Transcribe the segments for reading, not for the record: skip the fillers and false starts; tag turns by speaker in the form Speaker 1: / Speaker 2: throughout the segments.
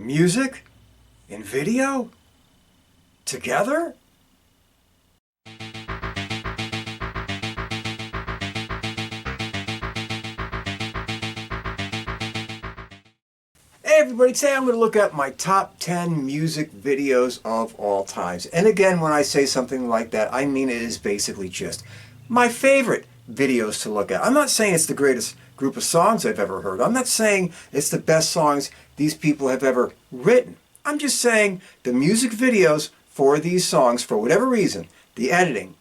Speaker 1: Music and video together? Hey everybody, today I'm going to look at my top 10 music videos of all times. And again, when I say something like that, I mean it is basically just my favorite videos to look at. I'm not saying it's the greatest group of songs I've ever heard. I'm not saying it's the best songs these people have ever written. I'm just saying the music videos for these songs, for whatever reason, the editing,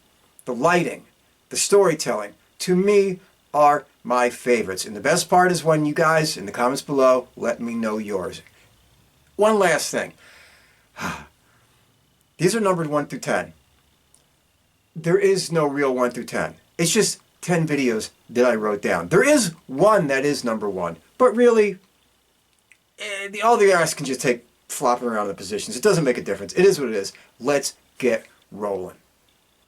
Speaker 1: the lighting, the storytelling, to me are my favorites. And the best part is when you guys in the comments below let me know yours. One last thing. These are numbered 1 through 10. There is no real 1 through 10. It's just 10 videos that I wrote down. There is one that is number 1, but really, all the guys can just take flopping around the positions. It doesn't make a difference. It is what it is. Let's get rolling.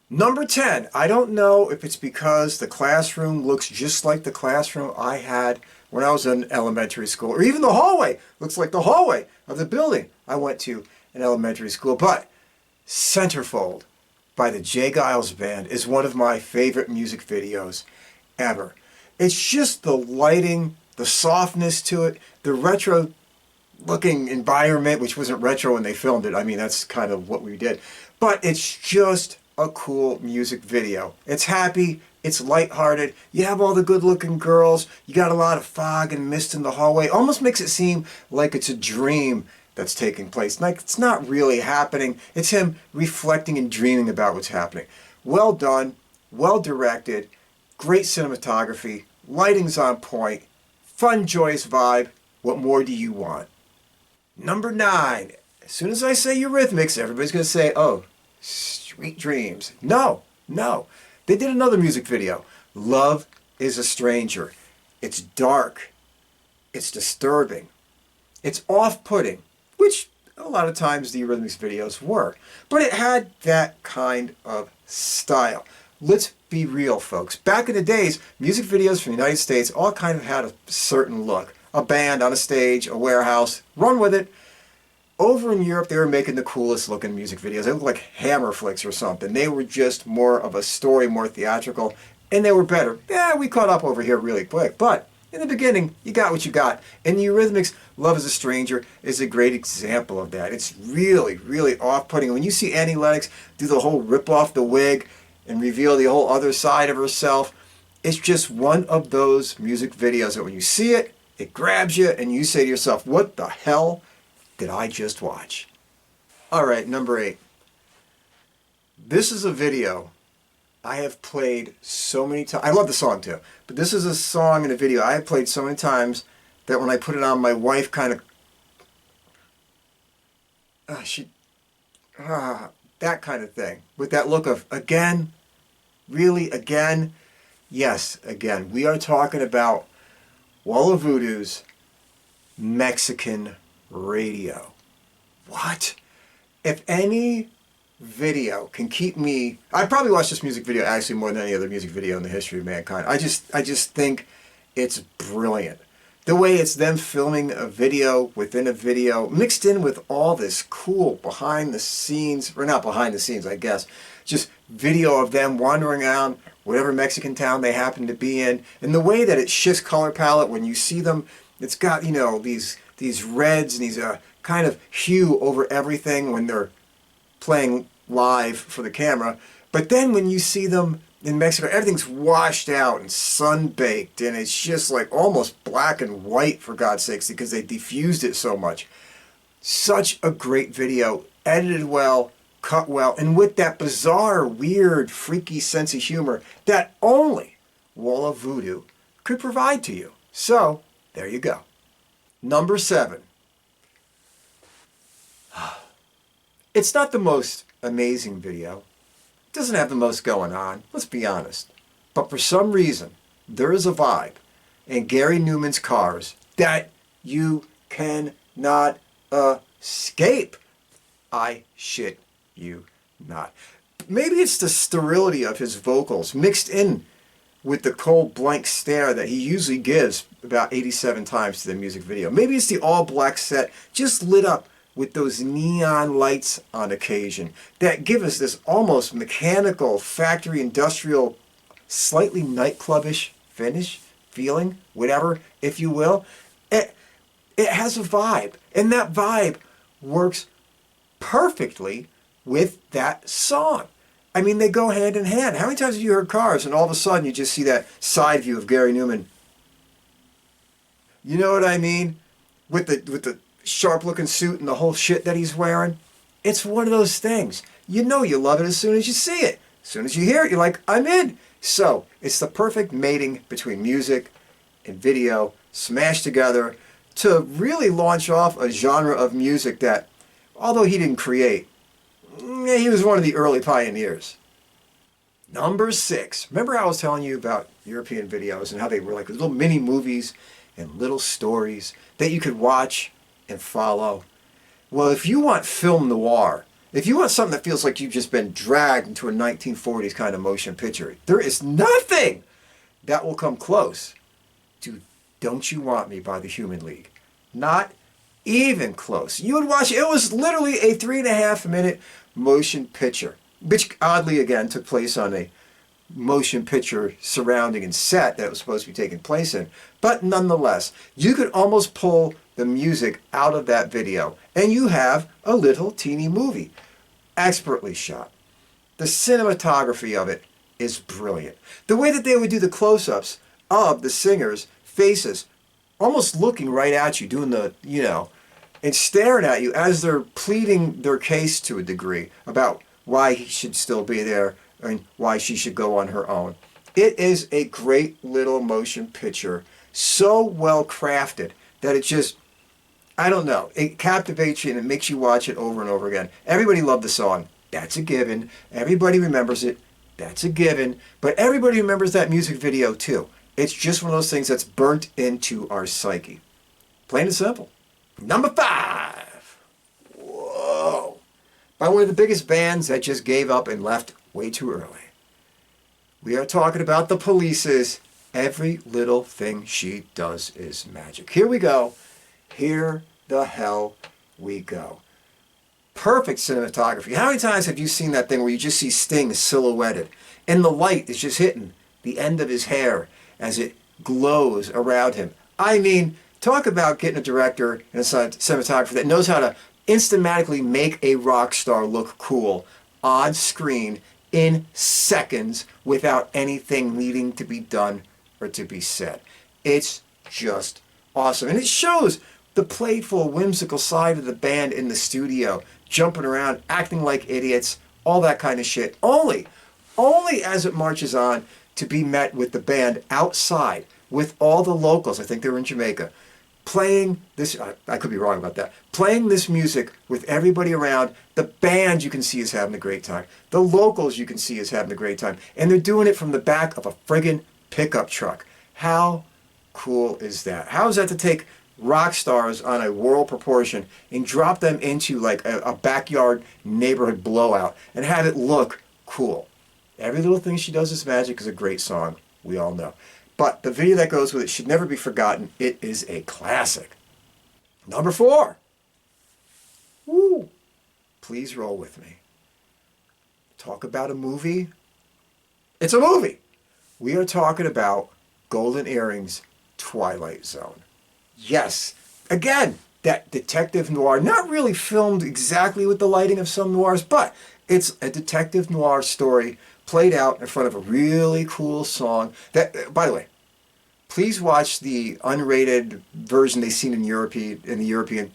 Speaker 1: Number 10, I don't know if it's because the classroom looks just like the classroom I had when I was in elementary school, or even the hallway looks like the hallway of the building I went to in elementary school, but Centerfold by the J. Geils Band is one of my favorite music videos ever. It's just the lighting, the softness to it, the retro looking environment, which wasn't retro when they filmed it. I mean, that's kind of what we did. But it's just a cool music video. It's happy, it's lighthearted, you have all the good looking girls, you got a lot of fog and mist in the hallway. Almost makes it seem like it's a dream that's taking place. Like it's not really happening. It's him reflecting and dreaming about what's happening. Well done, well directed, great cinematography, lighting's on point, fun, joyous vibe. What more do you want? Number 9. As soon as I say Eurythmics, everybody's going to say, oh, Sweet Dreams. No. They did another music video. Love is a Stranger. It's dark. It's disturbing. It's off-putting, which a lot of times the Eurythmics videos were. But it had that kind of style. Let's be real, folks. Back in the days, music videos from the United States all kind of had a certain look. A band on a stage, a warehouse, run with it. Over in Europe, they were making the coolest looking music videos. They looked like Hammer flicks or something. They were just more of a story, more theatrical, and they were better. Yeah, we caught up over here really quick, but in the beginning, you got what you got. And the Eurythmics' Love is a Stranger is a great example of that. It's really, really off-putting. When you see Annie Lennox do the whole rip off the wig and reveal the whole other side of herself, it's just one of those music videos that when you see it, it grabs you and you say to yourself, what the hell did I just watch? All right, number 8. This is a video I have played so many times. I love the song too, but this is a song and a video I have played so many times that when I put it on, my wife kind of, that kind of thing. With that look of, again? Really, again? Yes, again. We are talking about Wall of Voodoo's Mexican Radio. What? If any video can keep me... I probably watched this music video actually more than any other music video in the history of mankind. I just think it's brilliant. The way it's them filming a video within a video, mixed in with all this cool behind the scenes, or not behind the scenes, I guess, just video of them wandering around whatever Mexican town they happen to be in, and the way that it shifts color palette when you see them. It's got, you know, these reds and these kind of hue over everything when they're playing live for the camera. But then when you see them in Mexico, everything's washed out and sun-baked, and it's just like almost black and white, for God's sakes, because they diffused it so much. Such a great video, edited well, cut well, and with that bizarre, weird, freaky sense of humor that only Wall of Voodoo could provide to you. So, there you go. Number 7. It's not the most amazing video. It doesn't have the most going on, let's be honest. But for some reason, there is a vibe in Gary Numan's Cars that you cannot escape. I shit you not. Maybe it's the sterility of his vocals mixed in with the cold blank stare that he usually gives about 87 times to the music video. Maybe it's the all black set just lit up with those neon lights on occasion that give us this almost mechanical, factory, industrial, slightly nightclubish finish, feeling, whatever, if you will. It has a vibe, and that vibe works perfectly with that song. I mean, they go hand in hand. How many times have you heard Cars and all of a sudden you just see that side view of Gary Newman? You know what I mean? With the sharp-looking suit and the whole shit that he's wearing. It's one of those things. You know you love it as soon as you see it. As soon as you hear it, you're like, I'm in. So, it's the perfect mating between music and video smashed together to really launch off a genre of music that, although he didn't create, he was one of the early pioneers. Number 6. Remember how I was telling you about European videos and how they were like little mini movies and little stories that you could watch and follow? Well, if you want film noir, if you want something that feels like you've just been dragged into a 1940s kind of motion picture, there is nothing that will come close to Don't You Want Me by the Human League. Not even close. You would watch it. It was literally a 3.5-minute motion picture, which oddly again took place on a motion picture surrounding and set that was supposed to be taking place in. But nonetheless, you could almost pull the music out of that video and you have a little teeny movie. Expertly shot. The cinematography of it is brilliant. The way that they would do the close-ups of the singers' faces, almost looking right at you, doing the, and staring at you as they're pleading their case to a degree about why he should still be there and why she should go on her own. It is a great little motion picture, so well crafted that it just, I don't know, it captivates you and it makes you watch it over and over again. Everybody loved the song. That's a given. Everybody remembers it. That's a given. But everybody remembers that music video too. It's just one of those things that's burnt into our psyche. Plain and simple. Number 5. Whoa. By one of the biggest bands that just gave up and left way too early. We are talking about the Police's Every Little Thing She Does Is Magic. Here we go. Here the hell we go. Perfect cinematography. How many times have you seen that thing where you just see Sting silhouetted and the light is just hitting the end of his hair as it glows around him? I mean, talk about getting a director and a cinematographer that knows how to instantly make a rock star look cool on screen in seconds without anything needing to be done or to be said. It's just awesome. And it shows the playful, whimsical side of the band in the studio, jumping around, acting like idiots, all that kind of shit. Only as it marches on to be met with the band outside with all the locals, I think they were in Jamaica, playing this, I could be wrong about that, playing this music with everybody around. The band you can see is having a great time. The locals you can see is having a great time. And they're doing it from the back of a friggin' pickup truck. How cool is that? How is that to take rock stars on a world proportion and drop them into like a backyard neighborhood blowout and have it look cool? Every Little Thing She Does Is Magic is a great song, we all know. But the video that goes with it should never be forgotten. It is a classic. Number 4. Woo! Please roll with me. Talk about a movie. It's a movie. We are talking about Golden Earring's Twilight Zone. Yes, again, that detective noir, not really filmed exactly with the lighting of some noirs, but it's a detective noir story played out in front of a really cool song that, by the way, please watch the unrated version they've seen in the European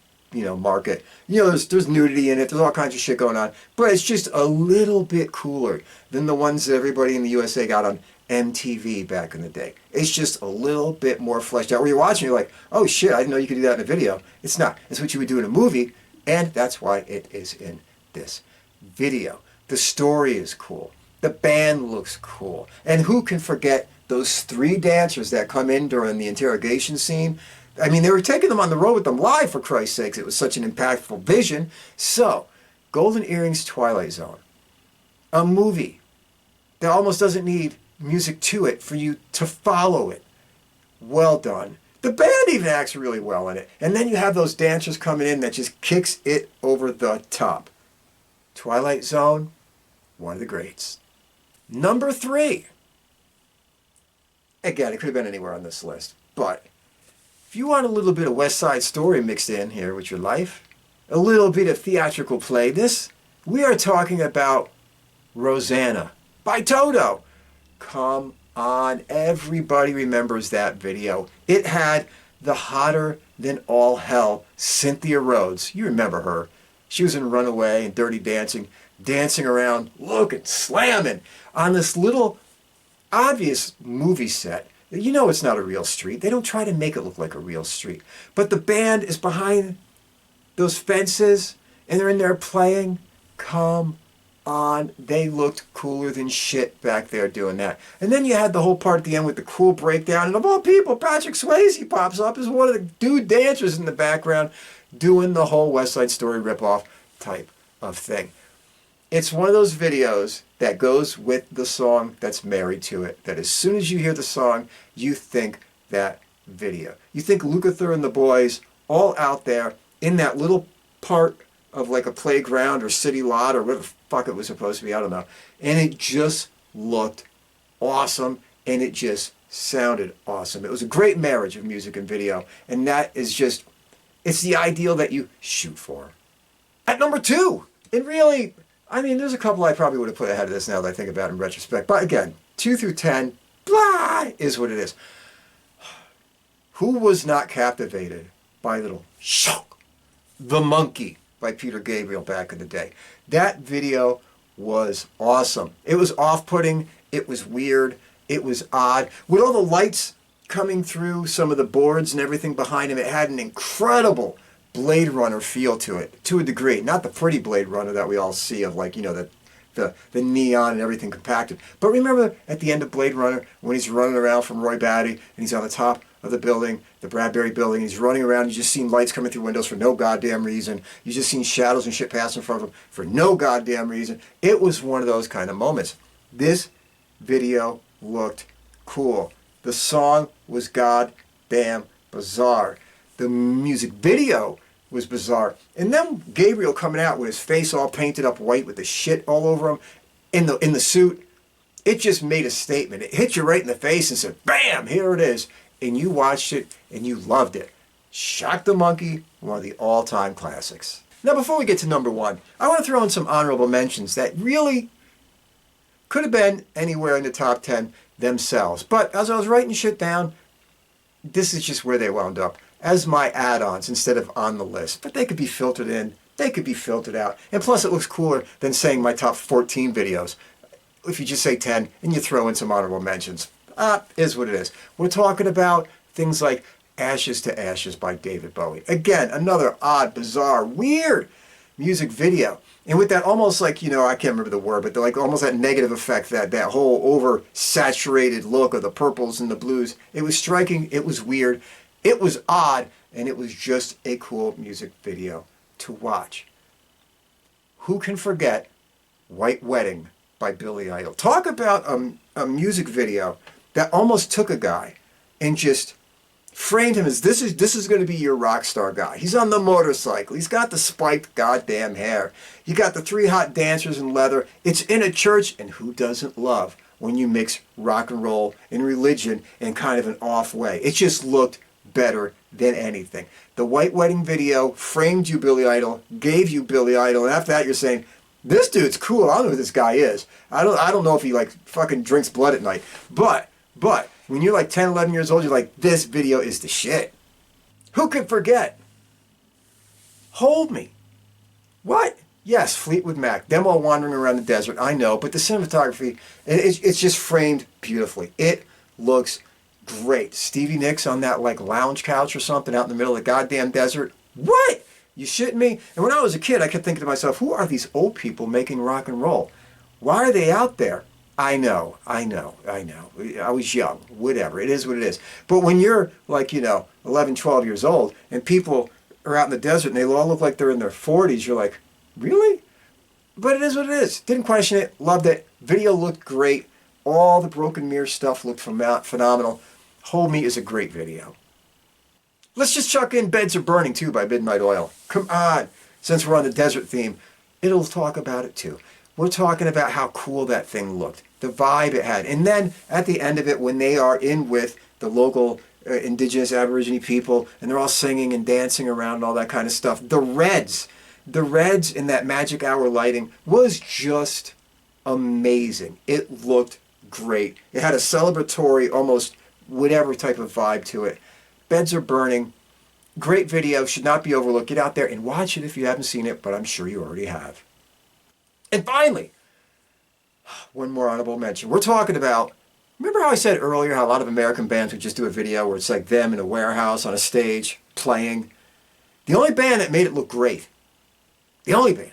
Speaker 1: market. There's nudity in it, there's all kinds of shit going on, but it's just a little bit cooler than the ones that everybody in the USA got on MTV back in the day. It's just a little bit more fleshed out. Where you're watching, you're like, oh shit, I didn't know you could do that in a video. It's not. It's what you would do in a movie, and that's why it is in this video. The story is cool. The band looks cool. And who can forget those 3 dancers that come in during the interrogation scene? I mean, they were taking them on the road with them live, for Christ's sakes. It was such an impactful vision. So, Golden Earring's Twilight Zone. A movie that almost doesn't need music to it for you to follow it. Well done. The band even acts really well in it. And then you have those dancers coming in that just kicks it over the top. Twilight Zone, one of the greats. Number 3. Again, it could have been anywhere on this list. But if you want a little bit of West Side Story mixed in here with your life, a little bit of theatrical play, we are talking about Rosanna by Toto. Come on, everybody remembers that video. It had the hotter than all hell Cynthia Rhodes. You remember her. She was in Runaway and Dirty Dancing, dancing around, looking, slamming on this little obvious movie set. You know it's not a real street. They don't try to make it look like a real street. But the band is behind those fences and they're in there playing. Come on. They looked cooler than shit back there doing that. And then you had the whole part at the end with the cool breakdown. And of all people, Patrick Swayze pops up as one of the dude dancers in the background doing the whole West Side Story ripoff type of thing. It's one of those videos that goes with the song that's married to it, that as soon as you hear the song, you think that video. You think Lukather and the boys all out there in that little part of like a playground or city lot or whatever the fuck it was supposed to be, I don't know. And it just looked awesome and it just sounded awesome. It was a great marriage of music and video, and that is just, it's the ideal that you shoot for. At number 2, and really, I mean, there's a couple I probably would have put ahead of this now that I think about it in retrospect. But again, 2 through 10, blah, is what it is. Who was not captivated by Little Shock the Monkey by Peter Gabriel back in the day? That video was awesome. It was off-putting. It was weird. It was odd. With all the lights coming through some of the boards and everything behind him, it had an incredible Blade Runner feel to it, to a degree. Not the pretty Blade Runner that we all see of, like, you know, the neon and everything compacted. But remember at the end of Blade Runner when he's running around from Roy Batty and he's on the top of the building, the Bradbury building, he's running around, you just seen lights coming through windows for no goddamn reason. You just seen shadows and shit pass in front of him for no goddamn reason. It was one of those kind of moments. This video looked cool. The song was goddamn bizarre. The music video was bizarre. And then Gabriel coming out with his face all painted up white with the shit all over him in the suit. It just made a statement. It hit you right in the face and said, bam, here it is. And you watched it and you loved it. Shock the Monkey, one of the all-time classics. Now before we get to number 1, I want to throw in some honorable mentions that really could have been anywhere in the top 10 themselves. But as I was writing shit down, this is just where they wound up as my add-ons instead of on the list. But they could be filtered in, they could be filtered out. And plus it looks cooler than saying my top 14 videos. If you just say 10 and you throw in some honorable mentions. Is what it is. We're talking about things like Ashes to Ashes by David Bowie. Again, another odd, bizarre, weird music video. And with that almost like, you know, I can't remember the word, but like almost that negative effect, that whole over-saturated look of the purples and the blues. It was striking, it was weird, it was odd, and it was just a cool music video to watch. Who can forget White Wedding by Billy Idol? Talk about a music video that almost took a guy and just framed him as this is going to be your rock star guy. He's on the motorcycle. He's got the spiked goddamn hair. You got the 3 hot dancers in leather. It's in a church, and who doesn't love when you mix rock and roll and religion in kind of an off way? It just looked better than anything. The White Wedding video framed you Billy Idol, gave you Billy Idol, and after that you're saying, this dude's cool. I don't know who this guy is. I don't know if he like fucking drinks blood at night. But when you're like 10, 11 years old, you're like, this video is the shit. Who could forget? Hold Me. What? Yes, Fleetwood Mac. Them all wandering around the desert. I know, but the cinematography, it's just framed beautifully. It looks great. Stevie Nicks on that like lounge couch or something out in the middle of the goddamn desert. What? You shitting me? And when I was a kid, I kept thinking to myself, who are these old people making rock and roll? Why are they out there? I know. I was young. Whatever. It is what it is. But when you're like, 11, 12 years old and people are out in the desert and they all look like they're in their 40s, you're like, really? But it is what it is. Didn't question it. Loved it. Video looked great. All the Broken Mirror stuff looked phenomenal. Hold Me is a great video. Let's just chuck in Beds Are Burning too by Midnight Oil. Come on, since we're on the desert theme, it'll talk about it too. We're talking about how cool that thing looked, the vibe it had. And then at the end of it, when they are in with the local indigenous Aborigine people and they're all singing and dancing around and all that kind of stuff, the reds in that magic hour lighting was just amazing. It looked great. It had a celebratory, almost whatever type of vibe to it. Beds Are Burning. Great video. Should not be overlooked. Get out there and watch it if you haven't seen it, but I'm sure you already have. And finally, one more honorable mention. We're talking about, remember how I said earlier how a lot of American bands would just do a video where it's like them in a warehouse on a stage playing? The only band that made it look great, the only band,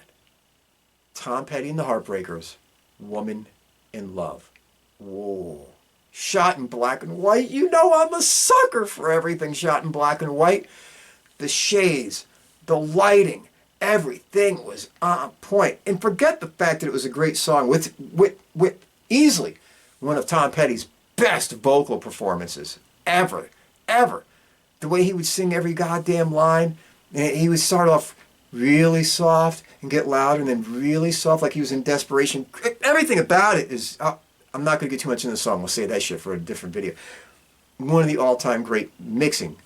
Speaker 1: Tom Petty and the Heartbreakers, Woman in Love. Whoa. Shot in black and white. You know I'm a sucker for everything shot in black and white. The shades, the lighting, everything was on point. And forget the fact that it was a great song with easily one of Tom Petty's best vocal performances ever. The way he would sing every goddamn line, and he would start off really soft and get louder and then really soft like he was in desperation. Everything about it is... I'm not going to get too much into the song. We'll save that shit for a different video. One of the all-time great mixing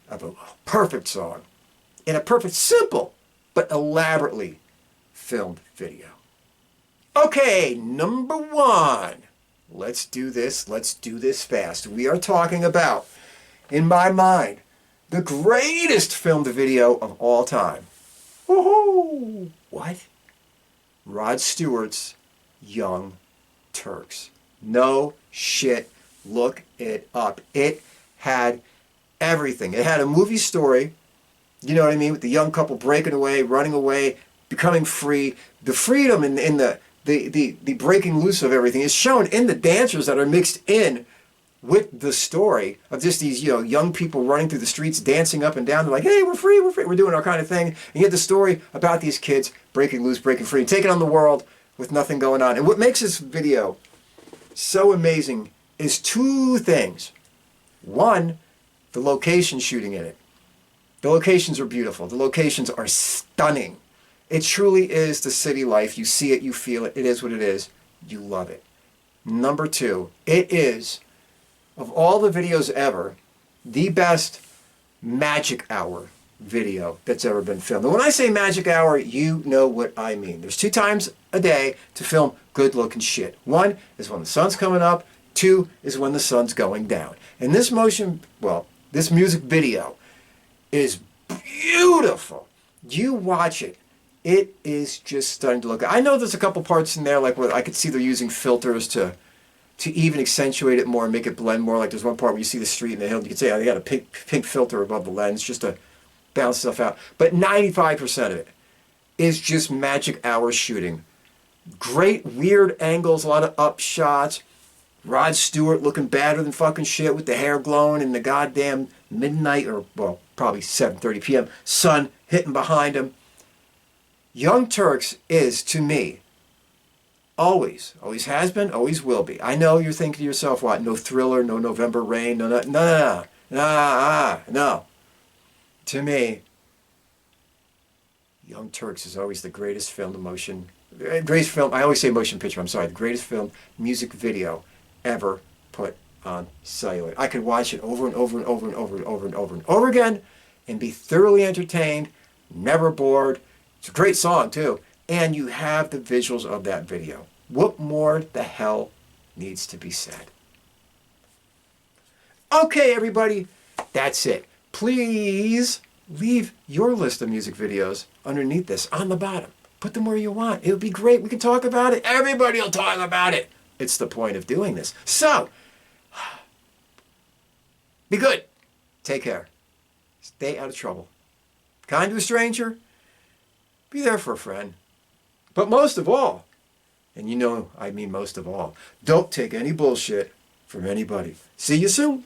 Speaker 1: of a perfect song in a perfect, simple, but elaborately filmed video. Okay, number one. Let's do this. Let's do this fast. We are talking about, in my mind, the greatest filmed video of all time. Woohoo! What? Rod Stewart's Young Turks. No shit. Look it up. It had everything. It had a movie story, you know what I mean, with the young couple breaking away, running away, becoming free. The freedom in the breaking loose of everything is shown in the dancers that are mixed in with the story of just these, you know, young people running through the streets, dancing up and down. They're like, hey, we're free, we're doing our kind of thing. And you get the story about these kids breaking loose, breaking free, taking on the world with nothing going on. And what makes this video so amazing is two things. One, the location shooting in it. The locations are beautiful. The locations are stunning. It truly is the city life. You see it, you feel it. It is what it is. You love it. Number two, it is, of all the videos ever, the best magic hour video that's ever been filmed. And when I say magic hour, you know what I mean. There's 2 times a day to film good looking shit. One is when the sun's coming up. 2 is when the sun's going down. And this this music video is beautiful. You watch it. It is just stunning to look at. I know there's a couple parts in there like where I could see they're using filters to even accentuate it more and make it blend more. Like there's one part where you see the street and the hill. You could say, oh, they got a pink filter above the lens just to balance stuff out. But 95% of it is just magic hour shooting. Great weird angles, a lot of up shots. Rod Stewart looking badder than fucking shit with the hair glowing and the goddamn midnight, or well, probably 7:30 p.m. sun hitting behind him. Young Turks is, to me, always has been, always will be. I know you're thinking to yourself, what, no Thriller, no November Rain, no. To me, Young Turks is always the greatest filmed I always say motion picture, I'm sorry, the greatest filmed music video ever put on celluloid. I could watch it over and over and over and over and over and over and over again and be thoroughly entertained, never bored. It's a great song too. And you have the visuals of that video. What more the hell needs to be said? Okay, everybody, that's it. Please leave your list of music videos underneath this on the bottom. Put them where you want. It'll be great. We can talk about it. Everybody will talk about it. It's the point of doing this. So, be good. Take care. Stay out of trouble. Kind to a stranger. Be there for a friend. But most of all, and you know I mean most of all, don't take any bullshit from anybody. See you soon.